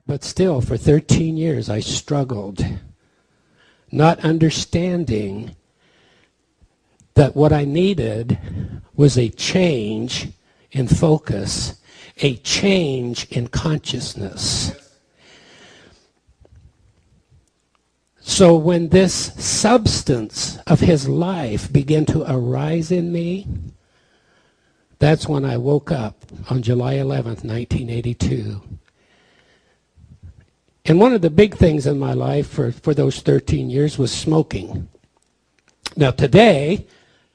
But still, for 13 years, I struggled, not understanding that what I needed was a change in focus, a change in consciousness. So when this substance of his life began to arise in me, that's when I woke up on July 11th, 1982. And one of the big things in my life for those 13 years was smoking. Now today,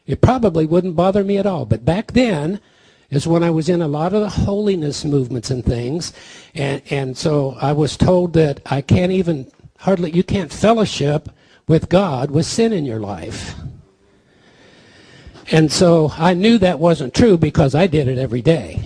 it probably wouldn't bother me at all, but back then is when I was in a lot of the holiness movements and things, and so I was told that I can't even you can't fellowship with God with sin in your life. And so I knew that wasn't true because I did it every day.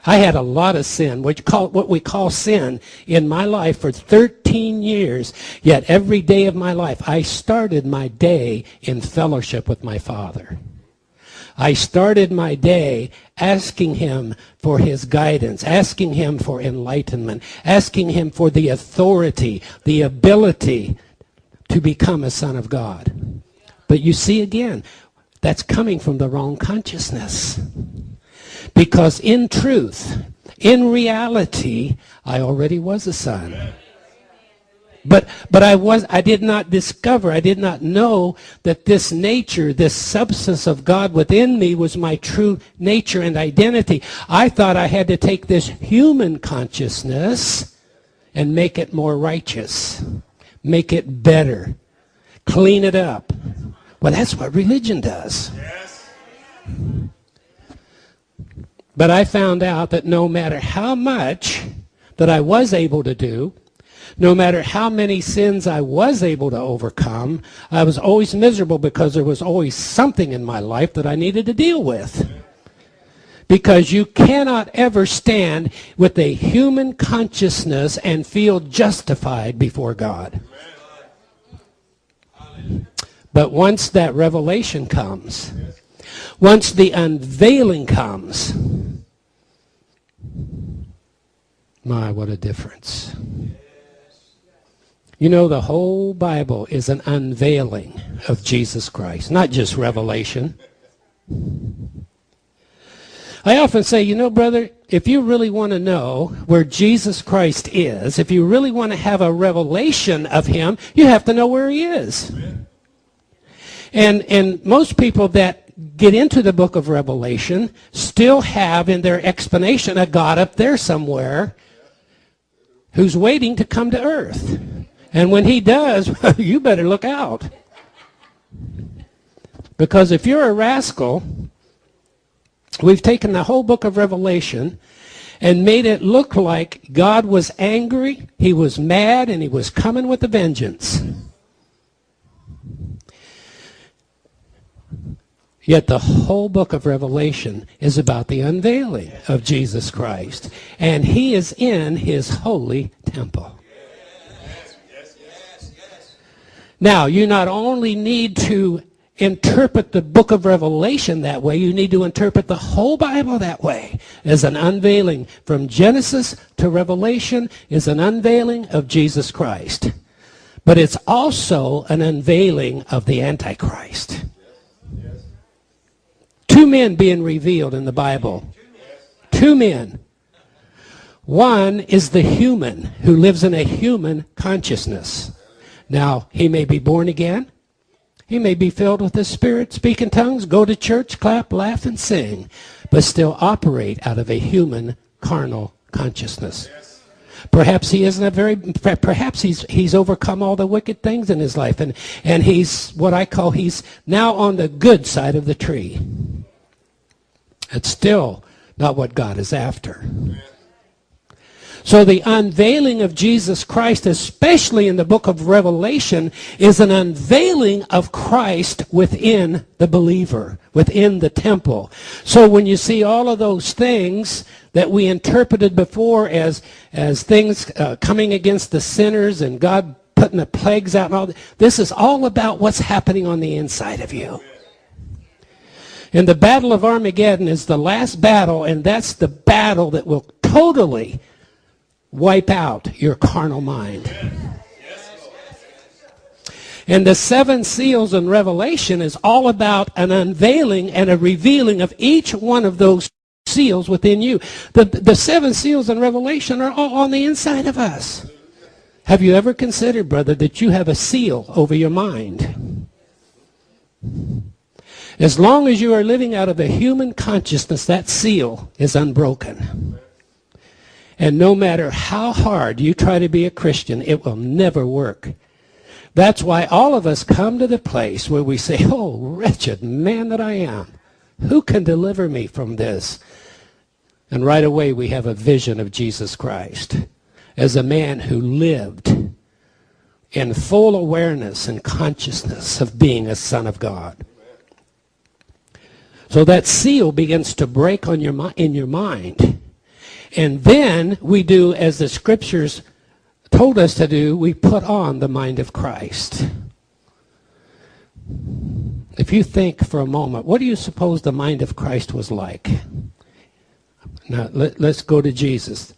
I had a lot of sin, what we call sin, in my life for 13 years. Yet every day of my life, I started my day in fellowship with my Father. I started my day asking him for his guidance, asking him for enlightenment, asking him for the authority, the ability to become a son of God. But you see again, that's coming from the wrong consciousness. Because in truth, in reality, I already was a son. But I did not discover, I did not know that this nature, this substance of God within me was my true nature and identity. I thought I had to take this human consciousness and make it more righteous, make it better, clean it up. Well, that's what religion does. Yes. But I found out that no matter how much that I was able to do, no matter how many sins I was able to overcome, I was always miserable because there was always something in my life that I needed to deal with. Because you cannot ever stand with a human consciousness and feel justified before God. But once that revelation comes, once the unveiling comes, my, what a difference. You know, the whole Bible is an unveiling of Jesus Christ, not just revelation. I often say, you know, brother, if you really want to know where Jesus Christ is, if you really want to have a revelation of him, you have to know where he is. And most people that get into the book of Revelation still have in their explanation a God up there somewhere who's waiting to come to earth. And when he does, you better look out. Because if you're a rascal, we've taken the whole book of Revelation and made it look like God was angry, he was mad, and he was coming with a vengeance. Yet the whole book of Revelation is about the unveiling of Jesus Christ. And he is in his holy temple. Now, you not only need to interpret the book of Revelation that way, you need to interpret the whole Bible that way. As an unveiling from Genesis to Revelation is an unveiling of Jesus Christ. But it's also an unveiling of the Antichrist. Two men being revealed in the Bible. Two men. One is the human who lives in a human consciousness. Now, he may be born again. He may be filled with the Spirit, speak in tongues, go to church, clap, laugh, and sing, but still operate out of a human, carnal consciousness. Perhaps he isn't perhaps he's overcome all the wicked things in his life, and he's he's now on the good side of the tree. It's still not what God is after. So the unveiling of Jesus Christ, especially in the book of Revelation, is an unveiling of Christ within the believer, within the temple. So when you see all of those things that we interpreted before as things coming against the sinners and God putting the plagues out and all, this is all about what's happening on the inside of you. And the battle of Armageddon is the last battle, and that's the battle that will totally wipe out your carnal mind. And the 7 seals in Revelation is all about an unveiling and a revealing of each one of those seals within you. The 7 seals in Revelation are all on the inside of us. Have you ever considered, brother, that you have a seal over your mind? As long as you are living out of a human consciousness, that seal is unbroken. And no matter how hard you try to be a Christian, it will never work. That's why all of us come to the place where we say, oh, wretched man that I am. Who can deliver me from this? And right away we have a vision of Jesus Christ as a man who lived in full awareness and consciousness of being a son of God. So that seal begins to break on in your mind. And then we do as the scriptures told us to do, we put on the mind of Christ. If you think for a moment, what do you suppose the mind of Christ was like? Now, let's go to Jesus.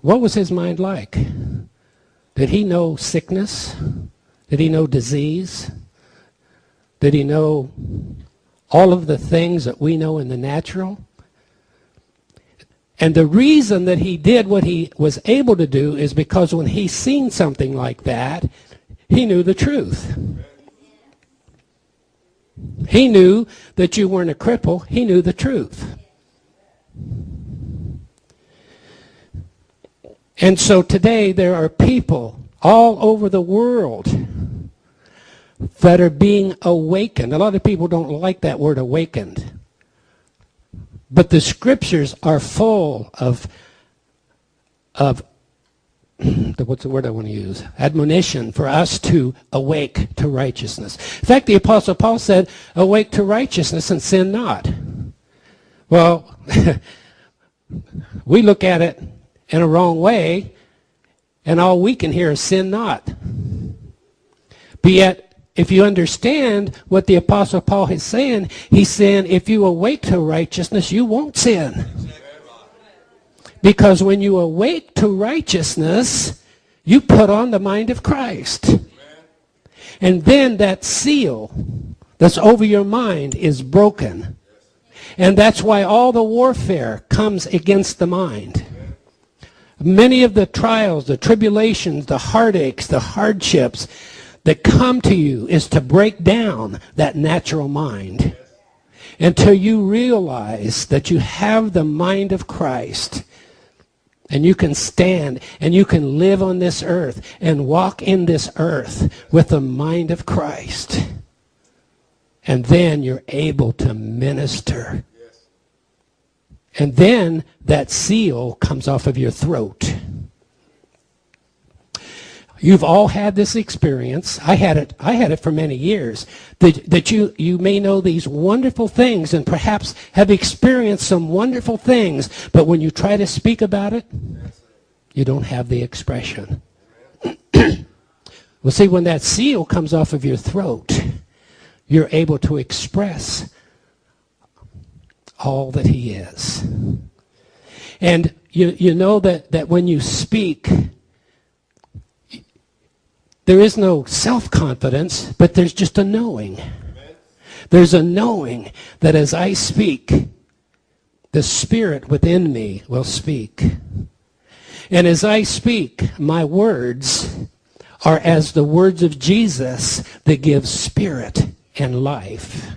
What was his mind like? Did he know sickness? Did he know disease? Did he know all of the things that we know in the natural? And the reason that he did what he was able to do is because when he seen something like that, he knew the truth. He knew that you weren't a cripple. He knew the truth. And so today there are people all over the world that are being awakened. A lot of people don't like that word awakened. But the scriptures are full of what's the word I want to use? Admonition for us to awake to righteousness. In fact, the Apostle Paul said, awake to righteousness and sin not. Well, we look at it in a wrong way, and all we can hear is sin not. But yet, if you understand what the Apostle Paul is saying, he's saying if you awake to righteousness, you won't sin. Because when you awake to righteousness, you put on the mind of Christ. And then that seal that's over your mind is broken. And that's why all the warfare comes against the mind. Many of the trials, the tribulations, the heartaches, the hardships that come to you is to break down that natural mind until you realize that you have the mind of Christ and you can stand and you can live on this earth and walk in this earth with the mind of Christ. And then you're able to minister. And then that seal comes off of your throat. You've all had this experience. I had it for many years. That you may know these wonderful things and perhaps have experienced some wonderful things, but when you try to speak about it, you don't have the expression. Well, see, when that seal comes off of your throat, you're able to express all that he is. And you know that when you speak, there is no self-confidence, but there's just a knowing. There's a knowing that as I speak, the Spirit within me will speak. And as I speak, my words are as the words of Jesus that give spirit and life.